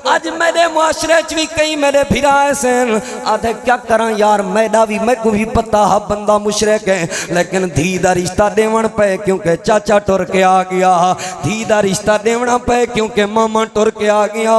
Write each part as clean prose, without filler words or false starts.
اج میرے معاشرے بھی کئی میرے بھرا ایسے آدھے کیا کرا یار میڈا بھی میں کو بھی پتا ہے بندہ مشرک ہے لیکن دھی دا رشتہ دیون پہ کیونکہ چاچا ٹر کے آ گیا دھی دا رشتہ دیونا پہ کیونکہ ماما ٹر کے آ گیا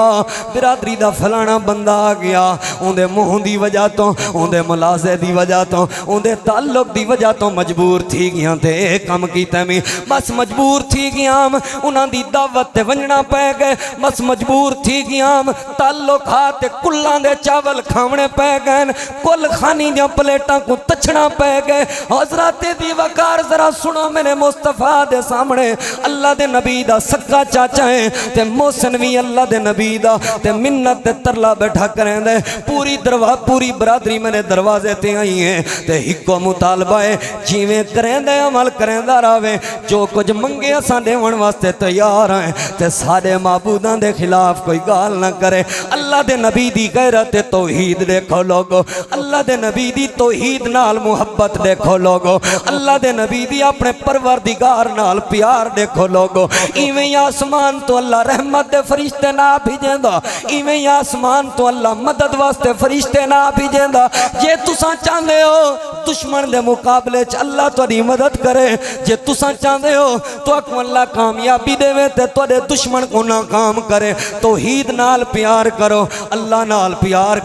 برادری دا فلانا بندہ آ گیا اندے منہ دی وجہ تو اندے ملازے دی وجہ تو اندے تعلق دی وجہ تو مجبور تھی گیا تھے کم کیتے میں بس مجبور تھی گیا انہاں دی دعوت تے ونجنا پہ گئے بس مجبور تھی گیا تعلقات کلان دے چاول کھاونے پہ گئے کل خانی دیا پلیٹاں کو تچھنا پہ گئے حضرات دی وقار ذرا سنو میرے مصطفیٰ دے سامنے اللہ دے نبی دا سکا چاچا ہے تے محسن بھی اللہ دے نبی دا تے منت تے ترلا بیٹھا کریں دے پوری برادری میرے دروازے تے آئی ہیں تے ہکو مطالبہ ہے جیویں کریں دے عمل کریں دا راوے جو کچھ منگے اساں دے ون واسطے تیار ہیں تے سارے معبوداں دے خلاف کوئی گال نہ کرے اللہ دے نبی دی غیرت توحید دیکھو لوگو اللہ دے نبی دی توحید نال محبت دیکھو لوگو اللہ دے نبی دی اپنے پروردگار نال پیار دیکھو لوگو ایویں آسمان تو اللہ رحمت دے فرشتے نہ بھیجیں دا ایویں آسمان تو اللہ مدد واسطے فرشتے نہ بھیجیں دا جے تساں چاندے ہو دشمن دے مقابلے چ اللہ تہاڈی مدد کرے جے تساں چاندے ہو تو اکو اللہ کامیابی دے تے تہاڈے دشمن کو ناکام کرے توحید نال پیار کرو اللہ نال پیار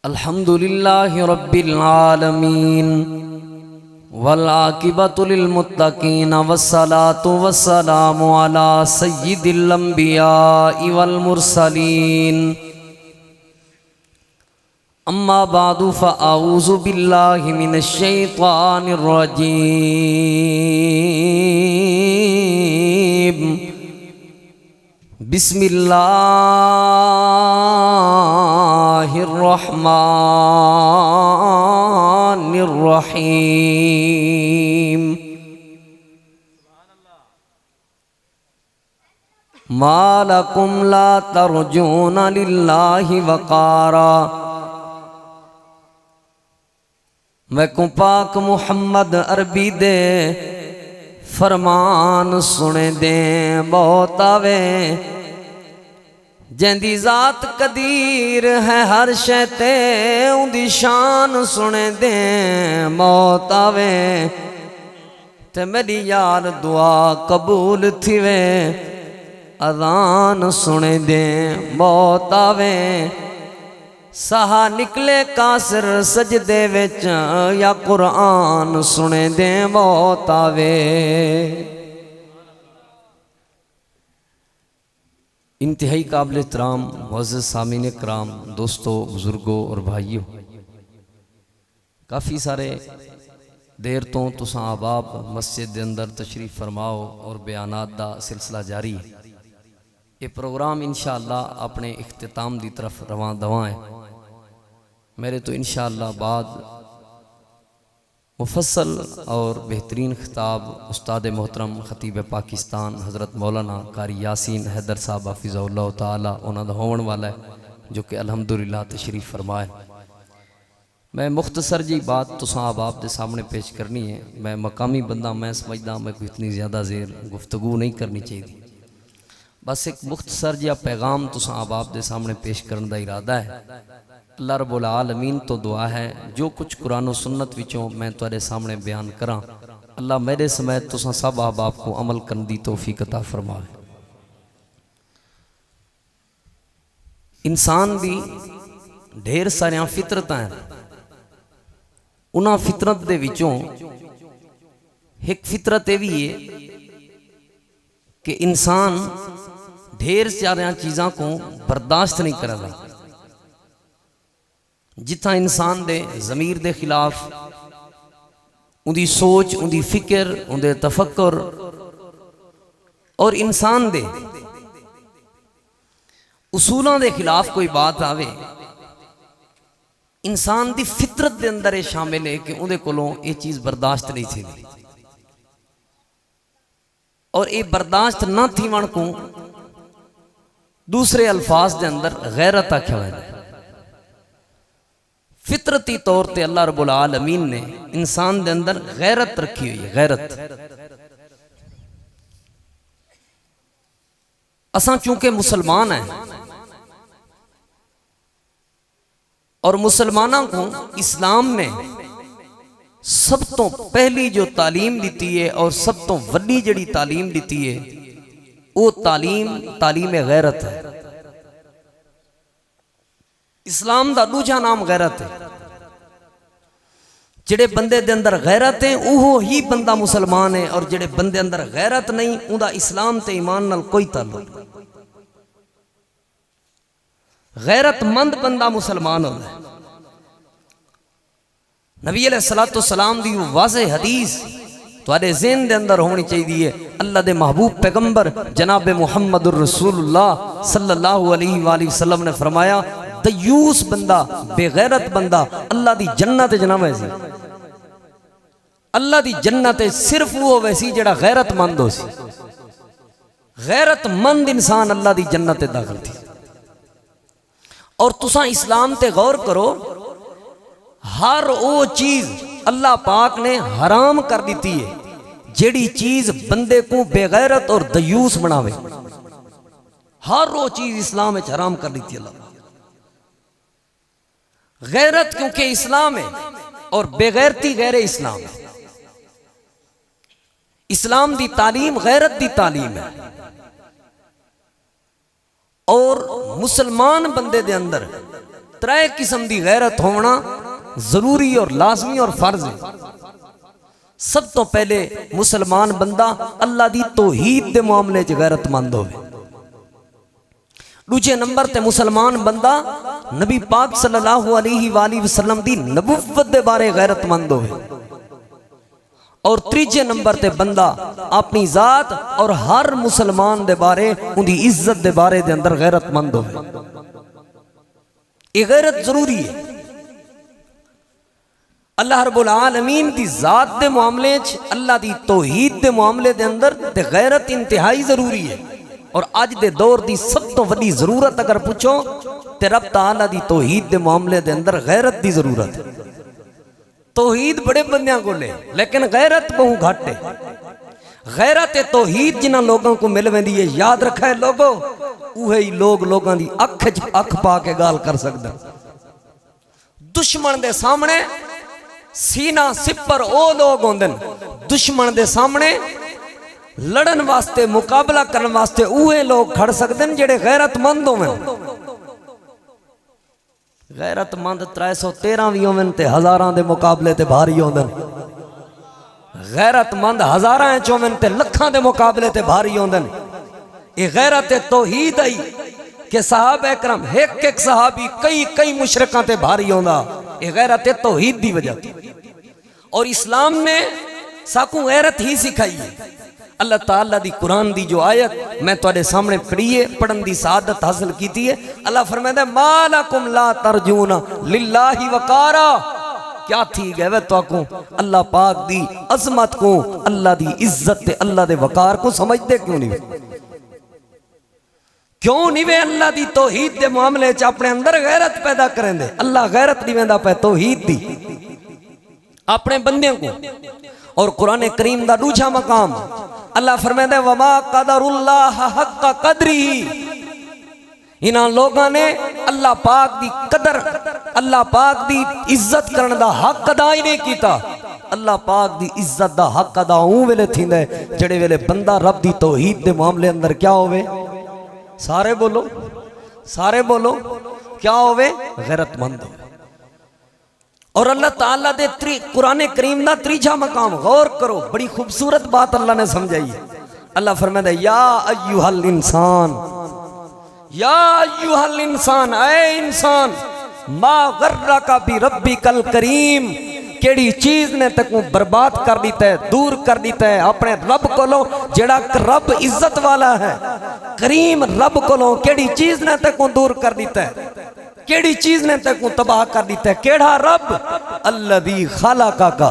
الحمدللہ رب العالمین والعاقبۃ للمتقین والصلاة والسلام علی سید الانبیاء والمرسلین اما بعد فاعوذ باللہ من الشیطان الرجیم بسم اللہ الرحمن الرحیم ما لکم لا ترجون للہ وقارا میں کو پاک محمد عربی دے فرمان سنے دیں بہت آوے جیندی ذات قدیر ہے ہر شیطے ان دی شان سنے دیں بہت آوے تے میری یار دعا قبول تھی وے اذان سنے دیں بہت آوے سہا نکلے کاسر سجدے وچ یا قرآن سنے دیں موت آوے انتہائی قابل احترام معزز سامعین کرام دوستو بزرگوں اور بھائیوں کافی سارے دیر تو تساں احباب مسجد دے اندر تشریف فرماؤ اور بیانات دا سلسلہ جاری یہ پروگرام انشاءاللہ اپنے اختتام دی طرف رواں دواں ہے میرے تو انشاءاللہ بعد مفصل اور بہترین خطاب استاد محترم خطیب پاکستان حضرت مولانا قاری یاسین حیدر صاحب حفظہ اللہ تعالی انہاں دا ہون والا ہے جو کہ الحمدللہ تشریف فرمائے میں مختصر جی بات تساں احباب دے سامنے پیش کرنی ہے میں مقامی بندہ میں سمجھدا میں کوئی اتنی زیادہ زیر گفتگو نہیں کرنی چاہیے بس ایک مختصر جا پیغام تساں احباب دے سامنے پیش کرنے دا ارادہ ہے اللہ رب العالمین تو دعا ہے جو کچھ قرآن و سنت وچوں میں تہاڈے سامنے بیان کراں اللہ میرے سمیت تساں سب احباب کو عمل کرن دی توفیق عطا فرمائے انسان دی ڈھیر ساریاں فطرتاں ہیں انہاں فطرت دے وچوں ایک فطرت یہ بھی ہے کہ انسان ڈھیر ساریاں چیزاں کو برداشت نہیں کر رہا جتنا انسان دے ضمیر دے خلاف ان دی سوچ ان دی فکر ان دے تفکر اور انسان دے اصولاں دے خلاف کوئی بات آوے انسان دی فطرت دے اندر یہ شامل ہے کہ ان دے کولوں یہ چیز برداشت نہیں تھی اور یہ برداشت نہ تھی ون کو دوسرے الفاظ دے اندر غیرت آکھیا ہوئے فطرتی طور تے اللہ رب العالمین نے انسان دے اندر غیرت رکھی ہوئی ہے غیرت اساں چونکہ مسلمان ہیں اور مسلمانوں کو اسلام نے سب تو پہلی جو تعلیم دیتی ہے اور سب تو وڈی جڑی تعلیم دیتی ہے وہ تعلیم غیرت ہے. اسلام دا دوجا نام غیرت ہے. جڑے بندے دے اندر غیرت ہے وہ ہی بندہ مسلمان ہے، اور جڑے بندے اندر غیرت نہیں ان دا اسلام تے ایمان نال کوئی تعلق. غیرت مند بندہ مسلمان ہوتا ہے. نبی علیہ السلام دی واضح حدیث تواڈے ذہن دے اندر ہونی چاہیے. اللہ دے محبوب پیغمبر جناب محمد الرسول اللہ صلی اللہ علیہ وآلہ وسلم نے فرمایا دیوس بندہ، بے غیرت بندہ اللہ دی جنت جناب ہے سی. اللہ دی جنت صرف وہ ویسی جڑا غیرت مند ہو سی. غیرت مند انسان اللہ دی جنت داخل تھی. اور تساں اسلام تے غور کرو، ہر وہ چیز اللہ پاک نے حرام کر دیتی ہے جیڑی چیز بندے کو بے غیرت اور دیوس بناوے. ہر وہ چیز اسلام میں حرام کر دیتی ہے اللہ. غیرت کیونکہ اسلام ہے اور بے غیرتی غیر اسلام ہے. اسلام دی تعلیم غیرت دی تعلیم ہے. اور مسلمان بندے دے اندر ترے قسم دی غیرت ہونا ضروری اور لازمی اور فرض ہے. سب تو پہلے مسلمان بندہ اللہ دی توحید دے معاملے چ غیرت مند ہوئے. دوسرے نمبر تے مسلمان بندہ نبی پاک صلی اللہ علیہ وآلہ وسلم دی نبوت دے بارے غیرت مند ہوئے. اور تیجے نمبر تے بندہ اپنی ذات اور ہر مسلمان دے بارے ان دی عزت دے بارے دے اندر غیرت مند ہوئے. یہ غیرت ضروری ہے. اللہ رب العالمین دی ذات دے معاملے چ، اللہ دی توحید دے معاملے دے اندر تے غیرت انتہائی ضروری ہے. اور آج دے دور دی سب تو بڑی ضرورت اگر پوچھو تے رب تعالیٰ دی توحید دے معاملے دے اندر غیرت دی ضرورت ہے. توحید بڑے بندیاں کو لے لیکن غیرت بہت گھٹ ہے. غیرت توحید جنہ لوگوں کو مل ویندی ہے، یاد رکھا ہے لوگوں، وہی لوگ لوگاں دی اکھ پا کے گال کر سکتا. دشمن دے سامنے سینہ سپر او لوگ ہوندے، دشمن دے سامنے لڑن واسطے مقابلہ کرن واسطے اوہے لوگ کھڑ سکتے ہیں جڑے غیرت مند ہوئے. غیرت مند 313 بھی ہوئے تے ہزاراں دے مقابلے تے بھاری ہوندے. غیرت مند ہزاراں چویں تے لکھاں دے مقابلے تے بھاری ہوندے. یہ غیرت توحید آئی کہ صحابہ اکرام ایک صحابی کئی مشرکاں تے بھاری ہوندا. یہ غیرت توحید دی وجہ تھی. اور اسلام نے ساکو غیرت ہی سکھائی ہے. اللہ تعالیٰ دی قرآن دی جو آیت میں تواڈے سامنے پڑھیے پڑھن دی سعادت حاصل کیتی ہے. اللہ فرماتا ہے ما لکم لا ترجون للہ وقارا. کیا تھی گئے تو کو اللہ پاک دی عظمت کو، اللہ دی عزت تے اللہ دے وقار کو سمجھتے کیوں نہیں وے اللہ دی توحید دے معاملے چ اپنے اندر غیرت پیدا کریں دے. اللہ غیرت نہیں ویندا پہ توحید دی اپنے بندیوں کو. اور قرآن کریم دا دوجا مقام اللہ فرماتا ہے وما قدر اللہ حق قدری. انہاں لوگاں نے اللہ پاک دی قدر، اللہ پاک دی عزت کرن دا حق ادا ہی نہیں کیتا. اللہ پاک دی عزت دا حق ادا ہوں ویلے تھیندا ہے جڑے ویلے بندہ رب دی توحید دے معاملے اندر کیا ہوئے، سارے بولو کیا ہوئے، غیرت مند ہوئے. اور اللہ تعالیٰ دے قرآن کریم دا تیجا مقام غور کرو، بڑی خوبصورت بات اللہ نے سمجھائی ہے. اللہ فرماتا ہے یا ایوہ الانسان، یا ایوہ الانسان، اے انسان، ما غرک بربک الکریم. کیڑی چیز نے تکو برباد کر دیتا ہے، دور کر دیتا ہے اپنے رب کو لو جڑا رب عزت والا ہے. کریم رب کو لو کیڑی چیز نے تکو دور کر دیتا ہے، کیڑی چیز نے تکو تباہ کر دیتا ہے. کیڑا رب الذی خلقک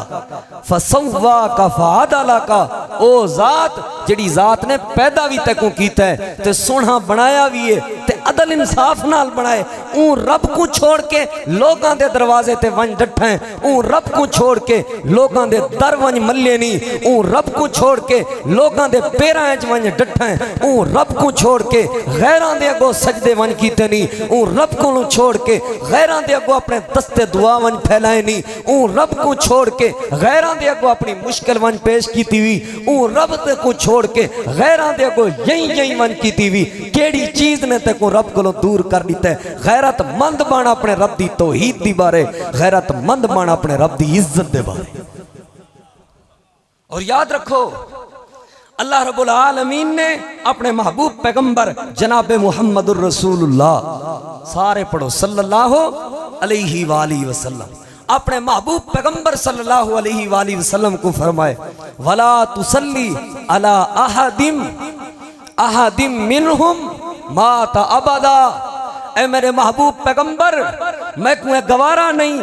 فسواک فعدلک، او ذات جڑی ذات نے پیدا بھی تے کو کیتا ہے تے سونا بنایا بھی ہے تے عدل انصاف نال بنائے، اون رب کو چھوڑ کے لوگاں دے دروازے تے ونج ڈٹھا ہے، اون رب کو چھوڑ کے لوگاں دے در ونج ملے نہیں، اون رب کو چھوڑ کے لوگاں دے پیراں وچ ونج ڈٹھا ہے، اون رب کو چھوڑ کے غیراں دے اگوں سجدے ونج کیتے نہیں، اون رب کو چھوڑ کے غیراں دے اگوں اپنے دستے دعا ونج پھیلائے نہیں، اون رب کو چھوڑ کے غیراں دے اگوں اپنی مشکل ونج پیش کیتی ہوئی، اون رب تے کو چھوڑ کے غیراں دے اگوں یہی ونج کیتی ہوئی، کیڑی چیز نے تے کو رب کو دور کر دیتا ہے؟ غیرت مند بانا اپنے رب دی توحید دی بارے، غیرت مند بانا اپنے رب دی عزت دے بارے۔ اور یاد رکھو اللہ رب العالمین نے اپنے محبوب پیغمبر جناب محمد الرسول اللہ، سارے پڑھو صلی اللہ علیہ وآلہ وسلم، اپنے محبوب پیغمبر صلی اللہ علیہ وآلہ وسلم کو فرمائے وَلَا تُسَلِّ عَلَىٰ أَحَدٍ مِّنْهُمْ مَاتَ أَبَدًا، اے میرے محبوب پیغمبر میں کوئی گوارا نہیں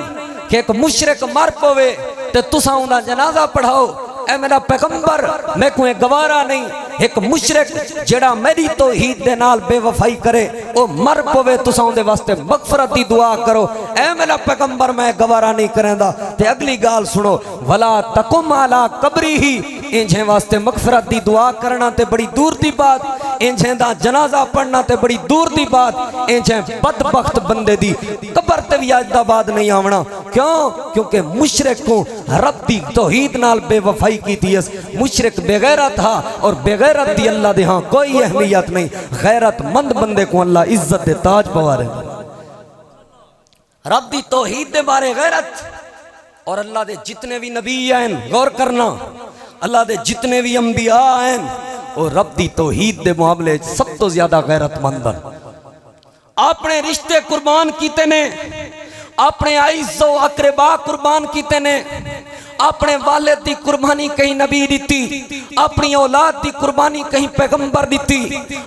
کہ ایک مشرک مر پوے تے تساں انہاں جنازہ پڑھاؤ، اے میرا پیغمبر میں کوئی گوارا نہیں ایک مشرک جڑا میری توحید دے نال بے وفائی کرے او مر پوے تساں دے واسطے مغفرت دی دعا کرو، اے میرا پیغمبر میں گوارا نہیں کریندا۔ تے اگلی گال سنو ولا تقم علی قبرہ، انجھیں واسطے مغفرت دی دعا کرنا تے بڑی دور دی بات، انجھیں دا جنازہ پڑھنا تے بڑی دور دی بات، انجھیں بدبخت بندے دی قبر تے بھی اج دا بعد نہیں آونا، کیوں؟ کیونکہ مشرک کو رب دی توحید نال بے وفائی کی تھی، مشرک بے غیرت تھا اور بے غیرت دی اللہ دے ہاں کوئی اہمیت نہیں، غیرت مند بندے کو اللہ عزت دے تاج پوارے، رب دی توحید دے بارے غیرت۔ اور اللہ دے جتنے بھی نبی ہیں غور کرنا، اللہ دے جتنے بھی انبیاء ہیں اور رب دی توحید دے معاملے سب تو زیادہ غیرت مند ہیں، اپنے رشتے قربان کیتے نے، اپنے عزیز و اقربا قربان کیتے نے، اپنے والد دی قربانی کہیں نبی دیتی، اپنی اولاد دی قربانی کہیں پیغمبر دیتی،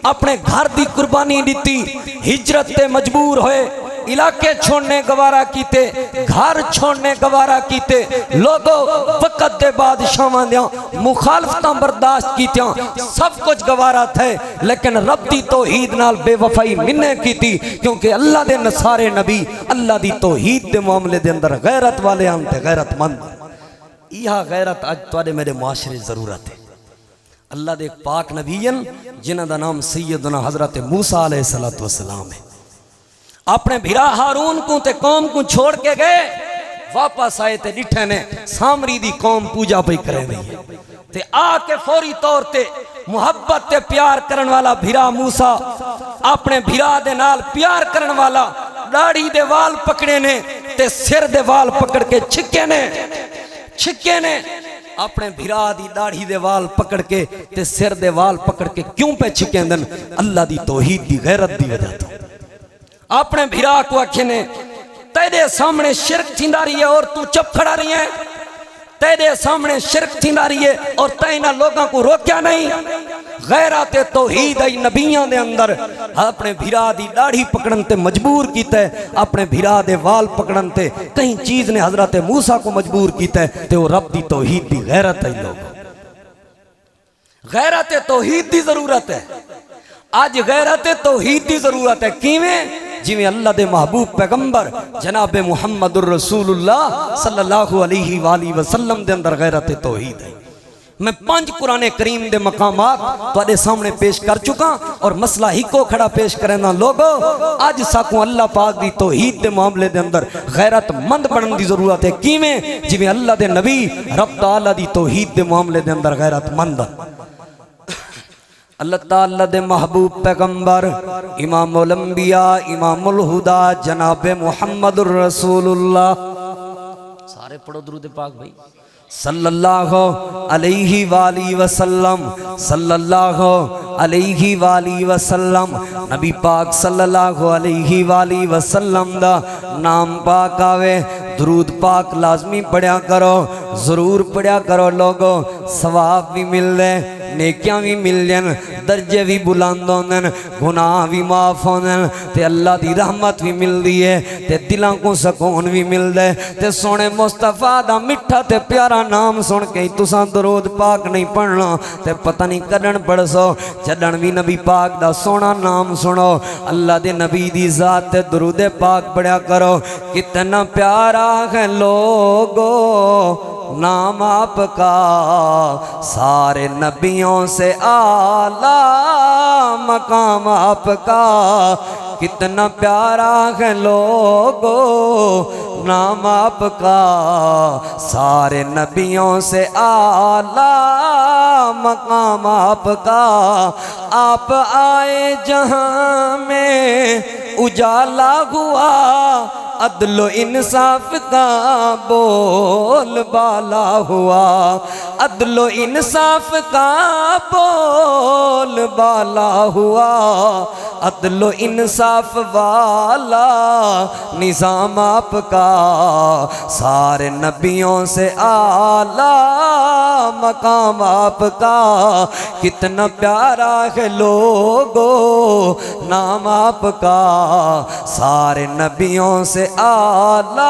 اپنے گھر دی قربانی دیتی، ہجرت تے مجبور ہوئے، علاقے چھوڑنے گوارا کیتے، گھر چھوڑنے گوارا کیتے، لوگوں وقت دے بادشاہاں دیاں مخالفتاں برداشت کیتیاں، سب کچھ گوارا تھے، لیکن رب دی توحید نال بے وفائی مننے کیتی، کیونکہ اللہ دے نصارے نبی اللہ دی توحید دے معاملے دے اندر غیرت والے آنتے غیرت مند۔ یہاں غیرت آج توڑے میرے معاشرے ضرورت ہے۔ اللہ دے ایک پاک نبیین جنہ دا نام سیدنا حضرت موسیٰ علیہ السلام ہے، اپنے بھرا ہارون کو تے قوم کو چھوڑ کے گئے، واپس آئے تے ڈٹھے نے سامری دی قوم پوجا پہ کرے رہی ہے، تے آ کے فوری طور تے محبت تے پیار کرن والا بھرا موسیٰ اپنے بھرا دے نال پیار کرن والا داڑھی دے وال پکڑے نے تے سر دے وال پکڑ کے چھکے نے اپنے بھرا دی داڑھی دے وال پکڑ کے تے سر دے وال پکڑ کے کیوں پہ چھکے دن؟ اللہ دی توحید دی غیرت دی وجہ تو اپنے بھرا کو آکھے نے تیرے سامنے شرک تھیندا رہی ہے اور تو چپ کھڑا رہی ہے، تیرے سامنے شرک تھیندا رہی ہے اور تینا لوگاں کو روکیا نہیں۔ غیرت توحید ای نبیاں دے اندر اپنے بھرا دی داڑھی پکڑن تے مجبور کیتا ہے، اپنے بھرا دے وال پکڑن تے کہیں چیز نے حضرت موسیٰ کو مجبور کیتا ہے تے وہ رب دی توحید دی غیرت ہے۔ لوگ غیرت توحید دی ضرورت ہے، آج غیرت توحید دی ضرورت ہے، کیویں؟ جویں اللہ دے محبوب پیغمبر جناب محمد الرسول اللہ صلی اللہ علیہ وآلہ وسلم دے اندر غیرت توحید ہے۔ میں 5 قرآن کریم دے مقامات تو سامنے پیش کر چکا اور مسئلہ ہی کو کھڑا پیش کرنا۔ لوگوں آج ساکوں اللہ پاک دی توحید دے معاملے دے اندر غیرت مند بنن دی ضرورت ہے، کیویں؟ جویں اللہ دے نبی رب تعالیٰ دی توحید دے معاملے دے اندر غیرت مند۔ اللہ تعالیٰ دے محبوب پیغمبر امام الانبیاء امام الہدا جناب محمد الرسول اللہ، سارے پڑھو درود پاک بھائی، صلی اللہ علیہ وآلہ وسلم، صلی اللہ علیہ وآلہ وسلم۔ نبی پاک صلی اللہ علیہ وآلہ وسلم دا نام پاک آوے، درود پاک لازمی پڑھیا کرو، ضرور پڑھیا کرو لوگوں، ثواب بھی مل دے، نیکیاں بھی مل جائیں درجے بھی بلند ہوندن گناہ بھی معاف ہوندن تے اللہ دی رحمت بھی مل دی ہے تے دلوں کو سکون بھی مل دے تے سونے مصطفیٰ دا مٹھا تے پیارا نام سن کے تساں درود پاک نہیں پڑھنا تے پتہ نہیں کڈن پڑھ سو جڈن بھی نبی پاک دا سونا نام سنو اللہ دے نبی دی ذات تے درود پاک پڑھیا کرو کتنا پیارا ہے لوگو نام آپ کا سارے نبیوں سے اعلیٰ مقام آپ کا کتنا پیارا ہے لوگو نام آپ کا سارے نبیوں سے اعلیٰ مقام آپ کا آپ آئے جہاں میں اجالا ہوا عدل و انصاف کا بول بالا ہوا عدل و انصاف کا بول بالا ہوا عدل و انصاف والا نظام آپ کا سارے نبیوں سے اعلیٰ مقام آپ کا کتنا پیارا ہے لوگو نام آپ کا سارے نبیوں سے اعلیٰ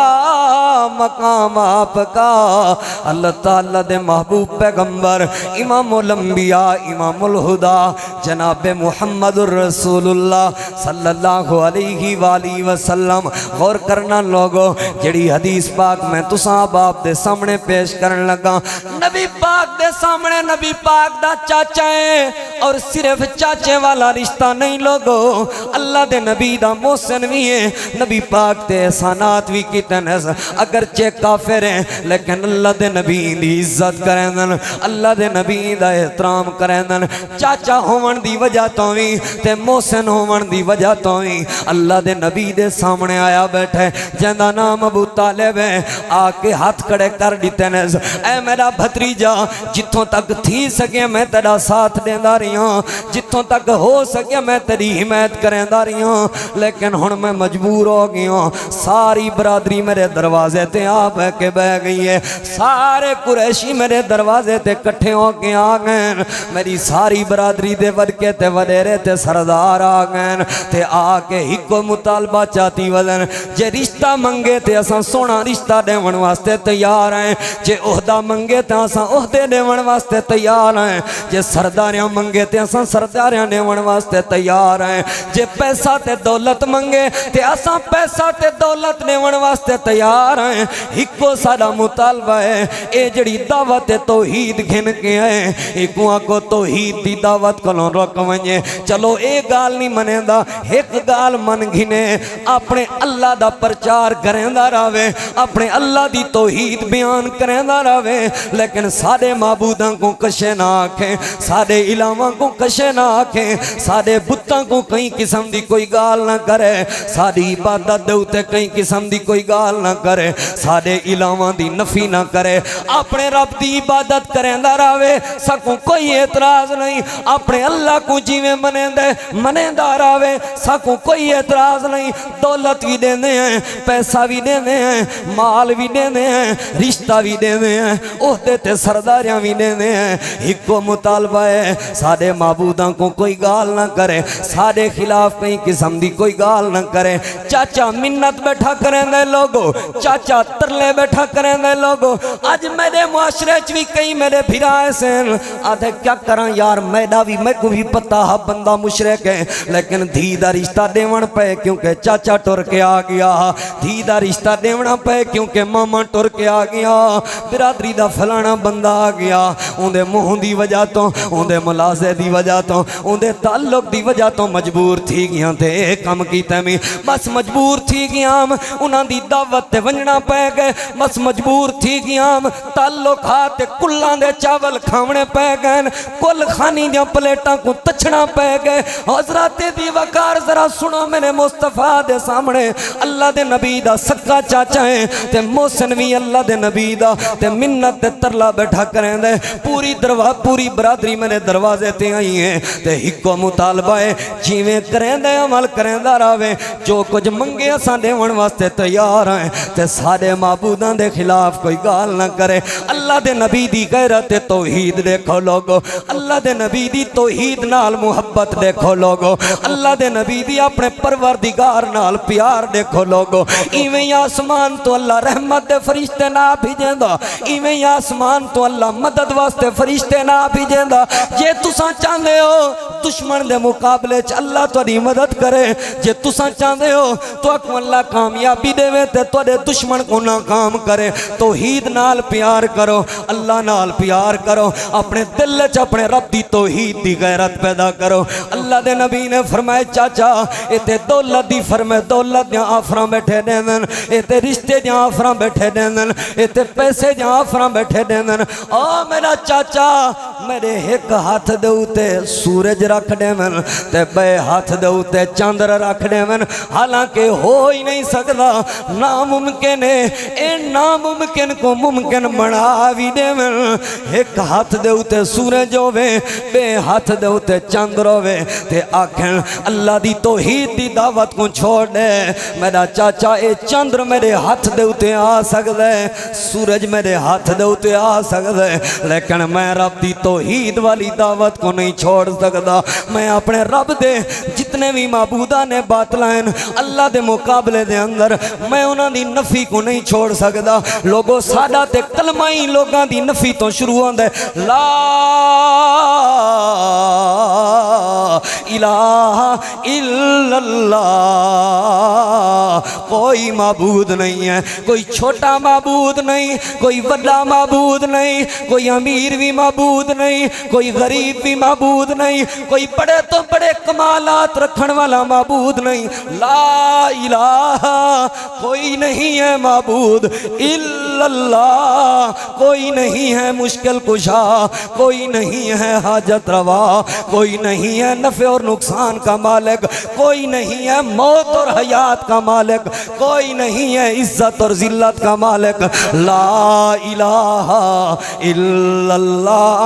مقام آپ کا اللہ تعالیٰ دے محبوب پیغمبر امام الانبیاء امام الہدا جناب محمد الرسول اللہ صلی اللہ علیہ وآلہ وسلم غور کرنا لوگو جڑی حدیث پاک میں تساں باپ دے سامنے پیش کرن لگا نبی پاک دے سامنے نبی پاک دا چاچا ہے اور صرف چاچے والا رشتہ نہیں لوگو اللہ دے نبی دا محسن بھی ہے نبی پاک تے احسانات بھی کیتے ہیں اگرچہ کافر ہیں لیکن اللہ دے نبی دی عزت کریں دن اللہ دے نبی دا احترام کریں دن چاچا ہومن دی وجہ تو بھی تے محسن ہومن دی وجہ تو بھی اللہ دے نبی دے سامنے آیا بیٹھے جندہ نام ابو طالب ہے آکے ہاتھ کڑے کر دیتے ہیں اے میرا بھتریجا جتوں تک تھی سکے میں تیرا ساتھ دیندہ رہی ہوں جتوں تک ہو سکے میں تیری حمایت کریندہ رہی ہوں لیکن ہن میں مجبور ہو گئی ہوں ساری برادری میرے دروازے تے آ بہ کے بہ گئی ہے سارے قریشی میرے دروازے تے کٹھے ہو کے آ گئے میری ساری برادری دے ودکے تے وڈیرے تے سردار آ گئے تے آ کے ہکو مطالبہ چاہتی ودن جے رشتہ منگے تے اساں سونا رشتہ دیون واسطے تیار ہیں جے عہدہ منگے تے اساں عہدے دیون واسطے تیار ہیں جے سرداریاں منگے تے اساں سرداریاں دیون واسطے تیار ہیں جے پیسہ تے دولت منگے تے اساں پیسہ تے دولت دیون واسطے تیار ہیں ہکو ساڈا مطالبہ ہے اے جڑی دعوت توحید گھن کے ہے ایکواں کو توحید دی دعوت کلوں روک ونجے چلو اے گال نہیں منے دا ایک گال من گھنے اپنے اللہ دا پرچار کریں دا راوے اپنے اللہ دی توحید بیان کریں دا راوے لیکن سارے معبوداں کو کشے نہ آکھیں سارے الہواں کو کشے نہ آکھیں سارے بتاں کو کئی قسم دی کوئی گال نہ کرے ساری عبادت دوتے کئی قسم دی کوئی گال نہ کرے سارے الہواں دی نفی نہ کرے اپنے رب دی عبادت کریں دا راوے سکوں کوئی اعتراض نہیں اپنے اللہ کو جیویں منے دا راوے سکوں کوئی اعتراض نہیں دولت بھی دینے ہیں پیسہ بھی دینے ہیں مال بھی دینے ہیں رشتہ بھی دینے ہیں عہدے تے سرداریاں بھی دینے ہیں ایک مطالبہ ہے سارے معبوداں کو کوئی گال نہ کرے سارے خلاف کئی قسم دی کوئی گال نہ کرے چاچا منت بیٹھا کریں دے لوگو چاچا ترلے بیٹھا کریں دے لوگو آج میرے معاشرے چوی کئی میرے بھیرا ایسے آدھے کیا کریں یار میڈا بھی میں کو بھی پتا ہا بندہ مشرک ہے لیکن دھی دا رشتہ دیون پہ کیونکہ چاچا ٹور کے آ گیا دھی دا رشتہ دیونا پہ کیونکہ ماما ٹور کے آ گیا برادری دا فلانا بندہ آ گیا ان دے منہ دی وجہ تو ان دے ملازے دی وجہ تو ان دے تعلق دی وجہ تو مجبور تھی گیا تھے کم کی تیمی بس مجبور تھی گیا انہاں دی دعوت تے ونجنا پہ گئے بس مجبور تھی گیا تعلقات کلان دے چاول کھاونے پہ گئے کل خانی دیا پلیٹاں کو تچھنا پہ گئے حضرات دی وقار ذرا سنو میرے مصطفیٰ دے سامنے اللہ دے نبی دا سکا چاچا ہے تے محسن بھی اللہ دے نبی دا تے منت تے ترلا بیٹھا کریں دے پوری برادری میرے دروازے تے آئی ہیں تے ہکو مطالبہ ہے جیویں کریں دے عمل کریں دا راوے جو کچھ منگے اساں دیون واسطے تیار ہیں تے سارے معبوداں دے خلاف کوئی گال نہ کرے اللہ دے نبی دی غیرت توحید دیکھو لوگو اللہ دے نبی دی توحید نال محبت دیکھو لوگو اللہ دے نبی دی اپنے پروردگار نال پیار دیکھو لوگو ایویں آسمان تو اللہ رحمت دے فرشتے نہ بھیجیں دا ایویں آسمان تو اللہ مدد واسطے فرشتے نہ بھیجیں دا جے تساں چاہندے ہو دشمن دے مقابلے چ اللہ تہاڈی مدد کرے جے تساں چاہندے ہو تو اکو اللہ کامیابی دے تے تہاڈے دشمن کو ناکام کرے توحید نال پیار کرو اللہ نال پیار کرو اپنے دل وچ اپنے رب دی توحید دی غیرت پیدا کرو اللہ دے نبی نے فرمائے چاچا ایتھے دولت دی فرمائے دولت دیاں آفراں بیٹھے دین ایتھے رشتے دیاں آفراں بیٹھے دین ایتھے پیسے دیاں آفراں بیٹھے دین او میرا چاچا میرے ایک ہاتھ دے اوتے سورج رکھ دیون تے بے ہاتھ دے اوتے چاندر رکھ دیون حالانکہ ہو ہی نہیں سکدا ناممکن ہے اے ناممکن کو ممکن بنا بھی دیون ایک ہاتھ دے اوتے سورج ہووے بے ہاتھ دے اوتے چاندر ہووے تے آکھن اللہ دی توحید دی دعوت کو چھوڑ دے میرا چاچا اے چاندر میرے ہاتھ دے اوتے آ سکدا ہے سورج میرے ہاتھ دے اوتے آ سکدا ہے لیکن میں رب دی توحید والی دعوت کو نہیں چھوڑ سکدا میں اپنے رب دے جتنے بھی معبودہ نے باطلائن اللہ دے مقابلے دے اندر میں انہاں دی نفی کو نہیں چھوڑ سکدا لوگوں ساڈا تے کلمہ ہی لوگاں دی نفی تو شروع ہوندا ہے لا الہ الا اللہ کوئی معبود نہیں ہے کوئی چھوٹا معبود نہیں کوئی بڑا معبود نہیں کوئی امیر بھی معبود نہیں کوئی غریب بھی معبود نہیں کوئی بڑے تو بڑے کمالات رکھن والا معبود نہیں لا الہ کوئی نہیں ہے معبود الا اللہ کوئی نہیں ہے مشکل کشا کوئی نہیں ہے حاجت روا کوئی نہیں ہے نفع اور نقصان کا مالک کوئی نہیں ہے موت اور حیات کا مالک کوئی نہیں ہے عزت اور ذلت کا مالک لا الہ الا اللہ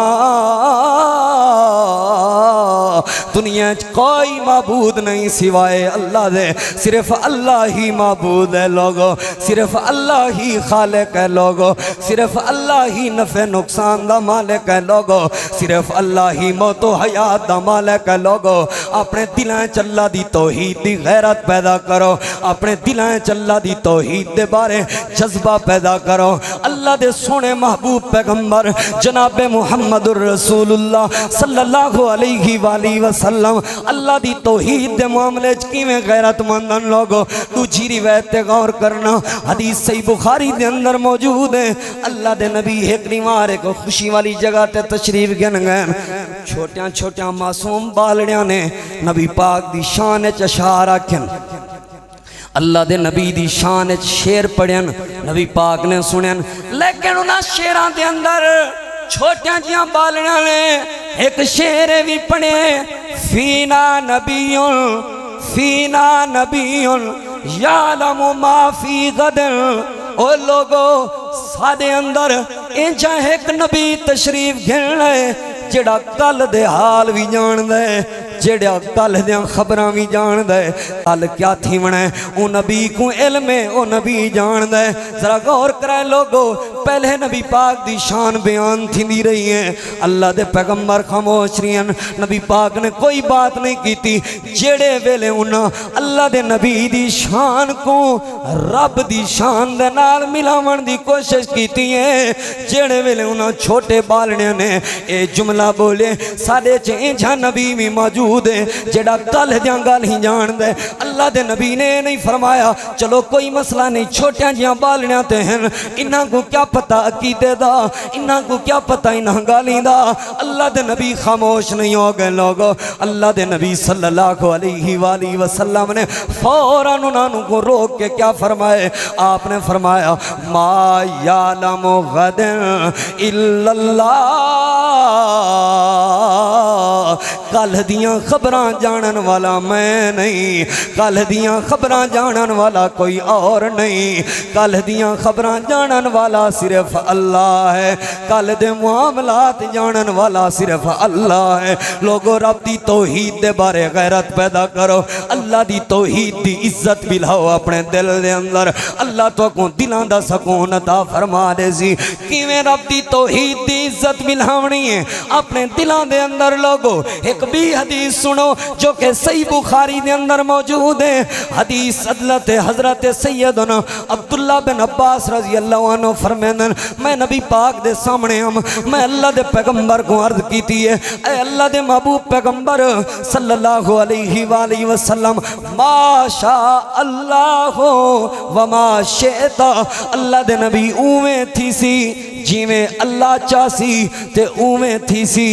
دنیا کوئی معبود نہیں سوائے اللہ دے صرف اللہ ہی معبود ہے لوگو صرف اللہ ہی خالق ہے لوگو صرف اللہ ہی نفع نقصان دا مالک ہے لوگو صرف اللہ ہی موت و حیات دا مالک ہے لوگو اپنے دلائیں چ اللہ دی توحید دی غیرت پیدا کرو اپنے دلائیں چ اللہ دی توحید دے بارے جذبہ پیدا کرو اللہ دے سونے محبوب پیغمبر جناب محمد الرسول اللہ صلی اللہ علیہ وآلہ وسلم اللہ دی توحید دے معاملے کیویں غیرت مندن لوگو دوجی روایت تے غور کرنا حدیث صحیح بخاری دے اندر موجود ہے اللہ دے نبی ایک ریوار ایک خوشی والی جگہ تے تشریف گن گئے چھوٹیاں چھوٹیاں معصوم بالڑیاں نے نبی پاک دی شان وچ اشعار آکھن اللہ دے نبی دی شان وچ شعر پڑھن نبی پاک نے سنن لیکن انہاں شعراں دے اندر چھوٹیاں جیاں بالڑیاں نے ایک شعر بھی پڑھے فینا نبیون یعلم ما فی غد او لوگو سادے اندر انجا ایک نبی تشریف گھن لے جڑا کل دے حال بھی جان دے جڑا کل دیاں خبراں بھی جان دے کل کیا تھی ونے او نبی کو علم ہے او نبی جان دے ذرا غور کرائے لوگو پہلے نبی پاک دی شان بیان تھی دی رہی ہیں اللہ دے پیغمبر خاموش رہی ہیں نبی پاک نے کوئی بات نہیں کی تھی جڑے ویلے انہاں اللہ دے نبی دی شان کو رب دی شان دے نال ملاون دی کوشش کی تھی ہے جڑے ویلے انہاں چھوٹے بالنے نے اے جملہ بولے ساڑے چینجھا نبی بھی موجود ہے جڑا کل دیاں گال ہی جان دے اللہ دے نبی نے نہیں فرمایا چلو کوئی مسئلہ نہیں چھوٹیاں جیاں بالنے تے ہیں انہاں کو کیا پتا عقیدے دا انہاں کو کیا پتا انہاں گالیں دا اللہ دے نبی خاموش نہیں ہو گئے لوگو اللہ دے نبی صلی اللہ علیہ وآلہ وسلم نے فوراً انہوں کو روک کے کیا فرمائے آپ نے فرمایا ما یعلم غد الا اللہ کل دیاں خبراں جانن والا میں نہیں، کل دیاں خبراں جانن والا کوئی اور نہیں، کل دیاں خبراں جانن والا صرف اللہ ہے، کل دے معاملات جانن والا صرف اللہ ہے۔ لوگو رب دی توحید دے بارے غیرت پیدا کرو، اللہ دی توحید دی عزت بھی لاؤ اپنے دل دے اندر، اللہ تو کو دلان دا سکون عطا فرما دے سی۔ کیویں رب دی توحید دی عزت بھی لاونی ہے اپنے دلان دے اندر؟ لوگو ایک بھی حدیث سنو جو کہ صحیح بخاری دے اندر موجود ہے، حدیث حضرت سیدنا عبداللہ بن عباس رضی اللہ عنہ فرمیندن میں نبی پاک دے سامنے ہم میں اللہ دے پیغمبر کو عرض کیتی ہے، اے اللہ دے محبوب پیغمبر صلی اللہ علیہ وآلہ وسلم، ما شاء اللہ وما شئت، اللہ دے نبی اویں تھی سی جیویں اللہ چاسی تے اویں تھی سی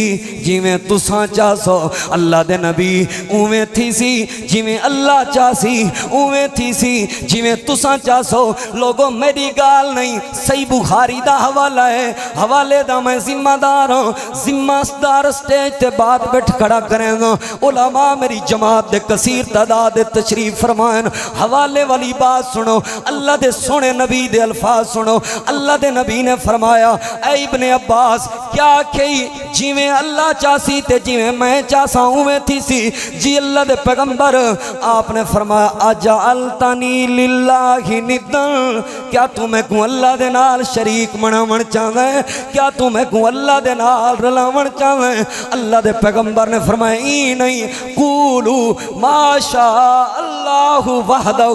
جیویں تساں چاسو، اللہ دے نبی اویں تھی سی جیویں اللہ چاسی اویں تھی سی جیویں تساں چاسو۔ لوگوں میری گال نہیں، صحیح بخاری دا حوالہ ہے، حوالے دا میں ذمہ دار ہوں، ذمہ دار سٹیج تے بات بیٹھ کھڑا کریں گا، علماء میری جماعت دے کثیر تعداد تشریف فرمائن، حوالے والی بات سنو، اللہ دے سونے نبی دے الفاظ سنو۔ اللہ دے نبی نے فرمایا اے ابن عباس کیا کہی جیویں اللہ چاسی تے جیویں میں چاسا ہوئے تھی سی جی اللہ دے پیغمبر؟ آپ نے فرمایا اجعلتنی للہ ندن، کیا تمہیں کو اللہ دے نال شریک مناون چاہتا ہے؟ کیا تمہیں کو اللہ دے نال رلاون چاہتا ہے؟ اللہ دے پیغمبر نے فرمایا ای نہیں، قولو ما شاء اللہ وحدہ،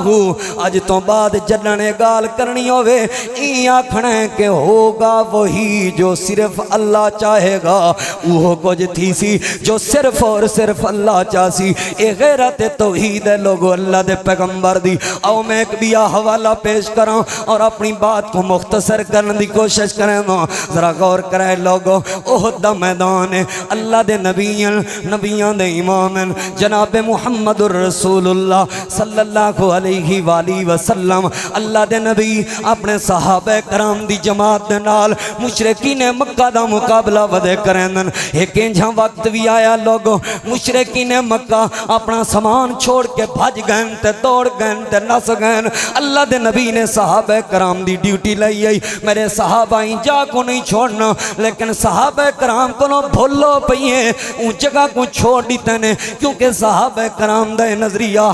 اج تو بعد جلنے گال کرنی ہوئے ای آکھنا ہے کہ ہوگا وہی جو صرف اللہ چاہے گا، وہ کچھ تھی سی جو صرف اور صرف اللہ چاہسی۔ اے غیرت توحید ہے لوگو اللہ دے پیغمبر دی۔ آؤ میں ایک بھی حوالہ پیش کراں اور اپنی بات کو مختصر کرنے دی کوشش کریں گا، ذرا غور کریں لوگو۔ احد دا میدان ہے، اللہ دے نبیان دے امام جناب محمد الرسول اللہ صلی اللہ علیہ وآلہ وسلم، اللہ دے نبی اپنے صحابہ کرام دی جماعت دے نال مشرکین مکہ دا مقابلہ ودے کرندن۔ ایک انجھا وقت بھی آیا لوگو مشرکین مکہ اپنا سامان چھوڑ کے بھج گئن تے دوڑ گئن تے نس گئن۔ اللہ دے نبی نے صحابہ کرام دی ڈیوٹی لئی آئی، میرے صحابہ جا کو نہیں چھوڑنا، لیکن صحابہ کرام کو نو بھولو پئیے ان جگہ کو چھوڑ دیتے نے، کیونکہ صحابہ کرام دے نظریہ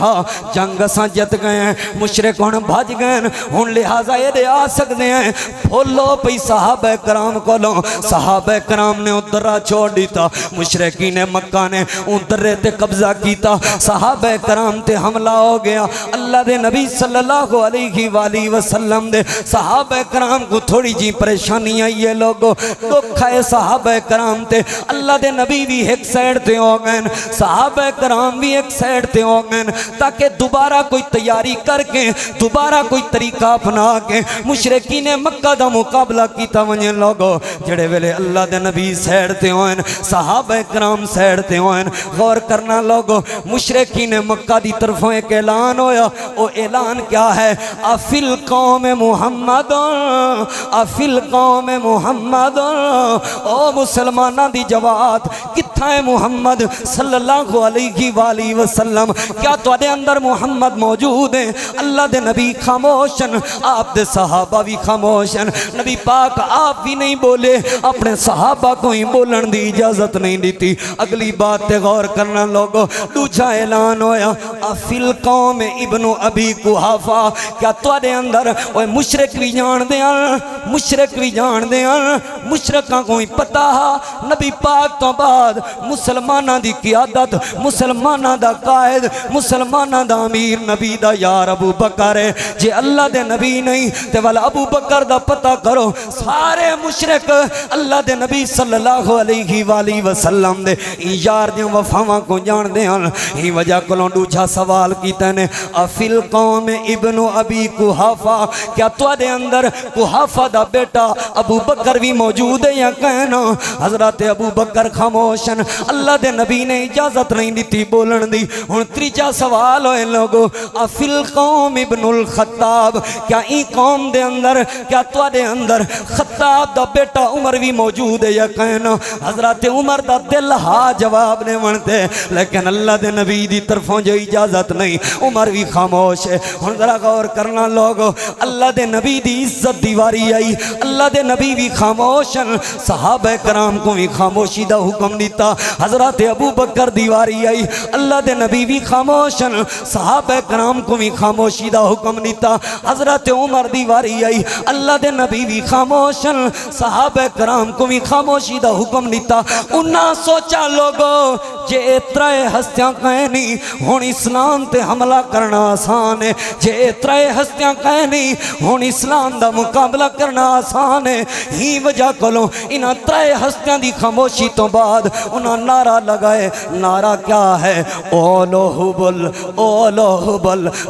جنگ ساں جت گئے ہیں، مشرکون بھج گئے ہن لہٰذا یہ دے آ سکتے ہیں، بھولو پئی صحابہ کرام کو لو۔ صحابہ کرام نے ادھرہ چھوڑ دیتا، مشرکین مکہ نے ادھرے تے قبضہ کیتا، صحابہ کرام تے حملہ ہو گیا۔ اللہ دے نبی صلی اللہ علیہ وآلہ وسلم دے صحابہ کرام کو تھوڑی جی پریشانی آئی ہے لوگو، دکھ ہے صحابہ کرام تے، اللہ دے نبی بھی ایک سائڈ تے ہو گئے، صحابہ کرام بھی ایک سائڈ تے ہو گئے، تاکہ دوبارہ کوئی تیاری کر کے دوبارہ کوئی طریقہ اپنا کے مشرکین مکہ دا مقابلہ کیتا ونجے لوگو۔ جڑے ویلے اللہ دے نبی سیڑ تے ہوئن، صحابہ کرام سیڑ تے ہوئن، غور کرنا لوگو، مشرکین مکہ دی طرفوں ایک اعلان ہویا، او اعلان کیا ہے؟ افی القوم محمد، افی القوم محمد، او مسلمانہ دی جواد کتھا ہے محمد صلی اللہ علیہ وآلہ وسلم؟ کیا تو دے اندر محمد موجود ہیں؟ اللہ دے نبی خاموشن، آپ دے صحابہ بھی خاموشن، نبی پاک آپ بھی نہیں بولے، اپنے صحابہ کو ہی بولن دی اجازت نہیں دیتی۔ اگلی بات تے غور کرنا لوگو، دوجا اعلان ہویا افی القوم ابن ابی قحافہ، کیا تو دے اندر اوہ مشرک بھی جان دیاں، مشرک بھی جان دیاں، مشرکاں کو ہی پتہ نبی پاک تو بعد مسلمانہ دی قیادت، مسلمانہ دا قائد، مسلمانہ دا امیر نبی دا یار ابو بکر ہے، جے اللہ دے نبی نہیں تے والا ابو بکر دا پتہ کرو، سارے مشرک اللہ دے نبی صلی اللہ علیہ وآلہ وسلم دے یار دیاں وفاواں کو جان دیاں۔ ہی وجہ کلوں دوجھا سوال کیتے نے افی القوم ابن ابی قحافہ، کیا تو دے اندر قحافہ دا بیٹا ابو بکر بھی موجود ہے یا کہنا؟ حضرت ابو بکر خاموشن، اللہ دے نبی نے اجازت نہیں دیتی بولن دی۔ ہن تیجا سوال ہوئے لوگو افی القوم ابن الخطاب، کیا ای قوم دے اندر، کیا تو دے اندر خطاب دا بیٹا عمر بھی موجود ہے یقین حضرت عمر دا دل ہا جواب نے منتے لیکن اللہ دے نبی دی طرفوں جو اجازت نہیں عمر بھی خاموش ہے ہن ذرا غور کرنا لوگو اللہ دے نبی دی عزت دیواری آئی اللہ دے نبی بھی خاموشن صحابہ کرام کو بھی خاموشی دا حکم دیتا حضرت ابو بکر دیواری آئی اللہ دے نبی بھی خاموشن صحابہ کرام کو بھی خاموشی دا حکم دیتا حضرت عمر دیواری آئی اللہ دے نبی بھی خاموشن صحابہ کرام کو بھی خاموشی دا حکم دیتا انہاں سوچا لوگو جے اترائے ہستیاں کہنی ہون اسلام تے حملہ کرنا آسان ہے جے اترائے ہستیاں کہنی ہون اسلام دا مقابلہ کرنا آسان ہے ہی وجہ کلوں انہاں ترائے ہستیاں دی خاموشی تو بعد انہاں نعرہ لگائے نعرہ کیا ہے اولو حبل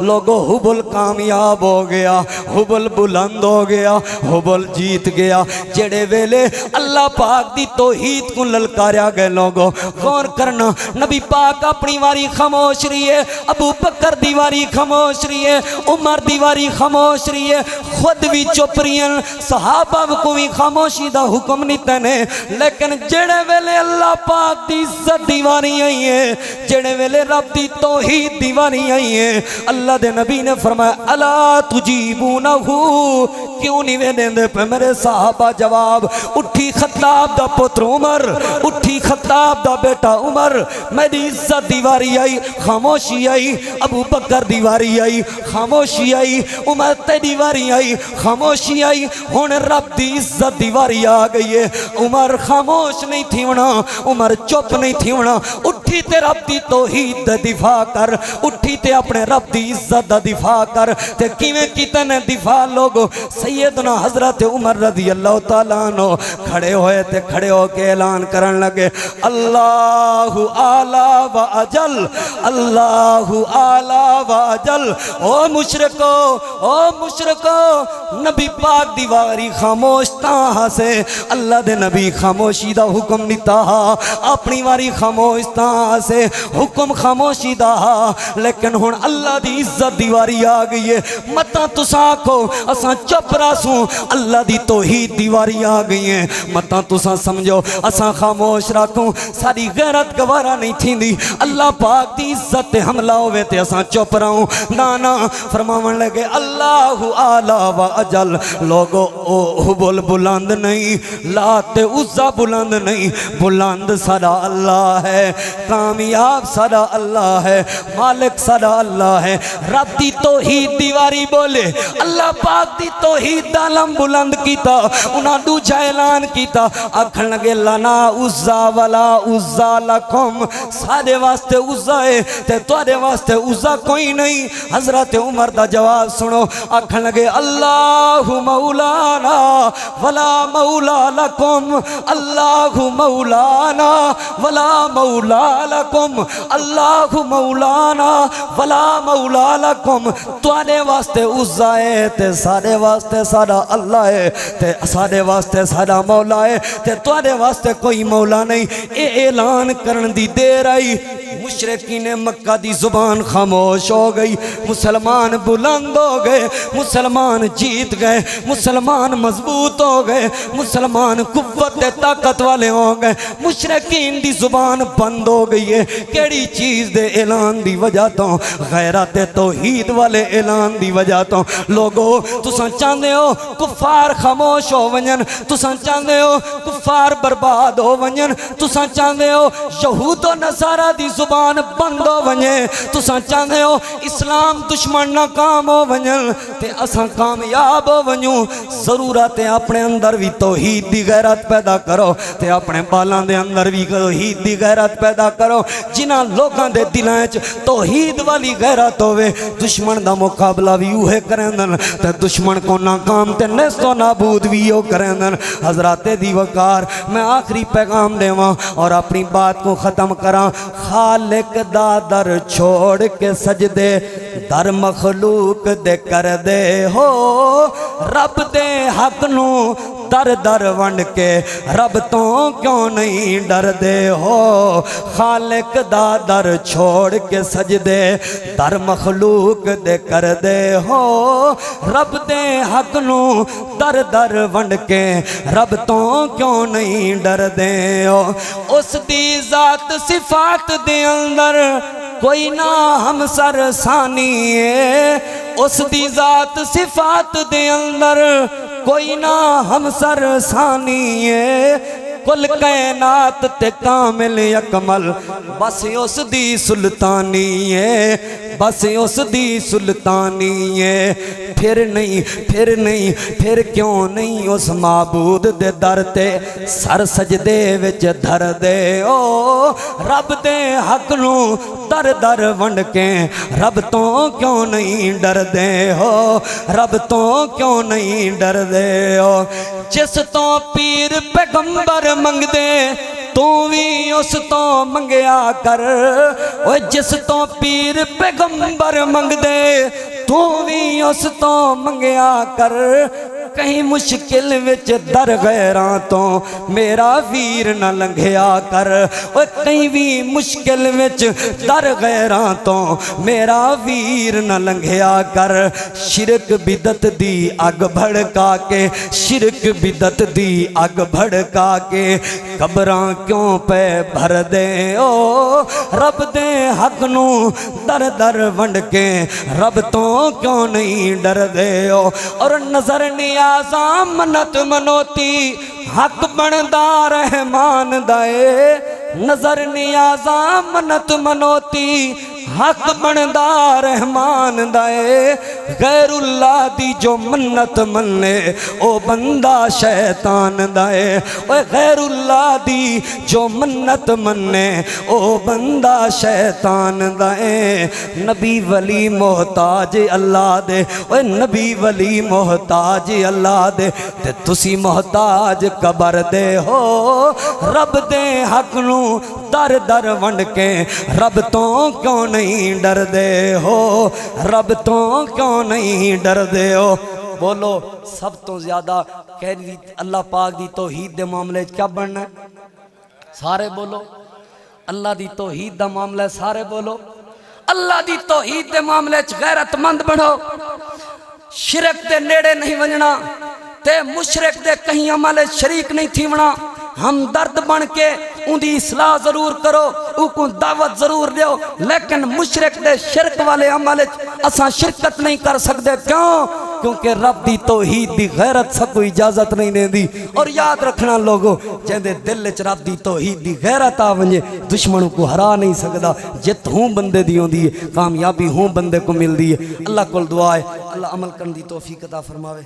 لوگو حبل کامیاب ہو گیا حبل بلند ہو گیا حبل جیت گیا جڑے ویلے اللہ پاک دی توحید کو للکاریا گئے لوگوں غور کرنا نبی پاک اپنی واری خاموش رہی ہے ابو بکر دیواری خاموش رہی ہے عمر دیواری خاموش رہی ہے خود بھی چپ رہی ہیں صحابہ کو بھی خاموشی دا حکم نہیں تنے لیکن جڑے ویلے اللہ پاک دی عزت دیواری آئی ہے جڑے ویلے رب دی توحید دیواری آئی ہے اللہ دے نبی نے فرمایا الا تجیبونہو کیوں نہیں ویدیں دے پہ میرے صحابہ جواب اٹھی خطاب دا پتر عمر اٹھی خطاب دا بیٹا عمر میری عزت دیواری آئی خاموشی آئی ابو بکر دیواری آئی خاموشی آئی عمر تے دیواری آئی خاموشی آئی ہون رب دی عزت دیواری آ گئی ہے عمر خاموش نہیں تھی ہونا عمر چپ نہیں تھی ہونا اٹھی تے رب دی توحید دا دفاع کر اٹھی تے اپنے رب دی عزت دا دفاع کر تے کیویں کیتے نے دفاع لوگو سیدنا حضرت عمر رضی اللہ تعالیٰ عنہ کھڑے ہوئے تے کھڑے ہو کے اعلان کرن لگے اللہ اعلیٰ و اجل اللہ اعلیٰ و اجل او مشرکو نبی پاک دیواری خاموش تاہا سے اللہ دے نبی خاموشی دا حکم دیتا اپنی واری خاموش تاہا سے حکم خاموشی دا لیکن ہن اللہ دی عزت دیواری آ گئی ہے متا تساں کو اساں چپ راسوں اللہ دی توحید دیواری آ گئی ہیں متا تساں سمجھو اساں خاموش رکھوں ساری غیرت گوارا نہیں تھی دی اللہ پاک دی عزت تے حملہ ہوئے تے اساں چپ رہوں نانا فرماون لگے اللہ اعلیٰ و اجل لوگو او حبل بلند نہیں لات عزہ بلند نہیں بلند سارا اللہ ہے کامیاب سارا اللہ ہے مالک سارا اللہ ہے رب دی توحید دیواری بولے اللہ پاک دی توحید دا علم بلند کیتا انہاں دوجا اعلان کیتا آکھن لگے لنا عزہ ولا عزہ لکم سارے واسطے عزہ ہے تے توارے واسطے عزہ کوئی نہیں حضرت عمر دا جواب سنو آکھن لگے اللہ مولانا ولا مولا لکم اللہ مولانا ولا مولا لکم اللہ مولانا ولا مولا لکم توارے واسطے عزہ ہے تے سارے واسطے سارا اللہ ہے تے سارے واسطے سارا مولا ہے تے توارے واسطے کوئی مولا نہیں اے اعلان کرن دی دیر آئی مشرکین مکہ دی زبان خاموش ہو گئی مسلمان بلند ہو گئے مسلمان جیت گئے مسلمان مضبوط ہو گئے مسلمان قوت طاقت والے ہو گئے مشرکین دی زبان بند ہو گئی ہے کیڑی چیز دے اعلان دی وجہ تو غیرت توحید والے اعلان دی وجہ تو لوگو تساں چاندے ہو کفار خاموش ہو ونجن تساں چاندے ہو کفار برباد ہو ونجن تساں چاندے ہو یہود و نصارہ دی زبان بند ہو ونجے تساں چاندے ہو اسلام دشمن ناکام ہو ونجن تے اساں کامیاب ہو ونجوں ضرورت ہے اپنے اندر بھی توحید دی غیرت پیدا کرو تے اپنے بالان دے اندر بھی توحید دی غیرت پیدا کرو جنہاں لوگاں دے دلاں وچ توحید والی غیرت ہوے دشمن دا مقابلہ بھی اوہے کرندن تے دشمن کو ناکام تے نیست و نابود بھی او کرندن حضرات دی وقار میں آخری پیغام دیواں اور اپنی بات کو ختم کراں خالق دا در چھوڑ کے سجدے در مخلوق دے کر دے ہو رب دے حق نو در در ونڈ کے رب تو کیوں نہیں ڈر دے ہو خالق دا در چھوڑ کے سجدے در مخلوق دے کر دے ہو رب دے حق نو در در ونڈ کے رب تو کیوں نہیں ڈر دے ہو اس دی ذات صفات دے اندر کوئی نہ ہم سر ثانی ہے اس دی ذات صفات دے اندر کوئی نہ ہم سر ثانی ہے کل کائنات تے کامل اکمل بس اس دی سلطانی ہے بس اس دی سلطانی ہے پھر کیوں نہیں اس معبود دے در تے سر سجدے وچ دھر دے او رب دے حق نو در در ونڈ کے رب تو کیوں نہیں ڈر دے ہو رب تو کیوں نہیں ڈر دے ہو جس تو پیر پیغمبر منگ دے تو بھی اس تو منگیا کر جس تو پیر پیغمبر منگ دے تو بھی اس تو منگیا کر کہیں مشکل وچ در غیراں تو میرا ویر نہ لنگھیا کر کہیں بھی مشکل وچ در غیراں تو میرا ویر نہ لنگھیا کر شرک بدت دی اگ بھڑکا کے شرک بدت دی اگ بھڑکا کے قبراں کیوں پہ بھر دے او رب دے حق نو در در ونڈ کے رب تو کیوں نہیں ڈر دے او اور نظر نیازاں منت منوتی حق بندہ رحمان دائے نظر نیازاں منت منوتی حق بندہ رحمان دائے غیر اللہ دی جو منت منے او بندہ شیطان دائے غیر اللہ دی جو منت منے او بندہ شیطان دائے نبی ولی محتاج اللہ دے نبی ولی محتاج اللہ دے تے تسی محتاج قبر دے ہو رب دے حق نو در در ونڈ کے رب تو کیوں نہیں ڈر دے ہو رب تو کیوں نہیں ڈر دے ہو بولو سب تو زیادہ کہنی اللہ پاک دی توحید دے معاملے کیا بننا ہے سارے بولو اللہ دی توحید دا معاملہ سارے بولو اللہ دی توحید دے معاملے غیرت مند بڑھو شرک دے نیڑے نہیں ونجنا تے مشرک دے کہیں عمل شریک نہیں تھیونا ہم درد بن کے ان دی اصلاح ضرور کرو ان کو دعوت ضرور دیو لیکن مشرک دے شرک والے عمل اساں شرکت نہیں کر سکتے کیوں کیونکہ رب دی توحید دی غیرت سب کو اجازت نہیں دیں دی اور یاد رکھنا لوگو جہندے دل چ رب دی توحید دی غیرت آ ونجے دشمنوں کو ہرا نہیں سکدا جت ہوں بندے دی ہوندی ہے کامیابی ہوں بندے کو مل دی ہے اللہ کول دعا ہے اللہ عمل کرن دی توفیق عطا فرماوے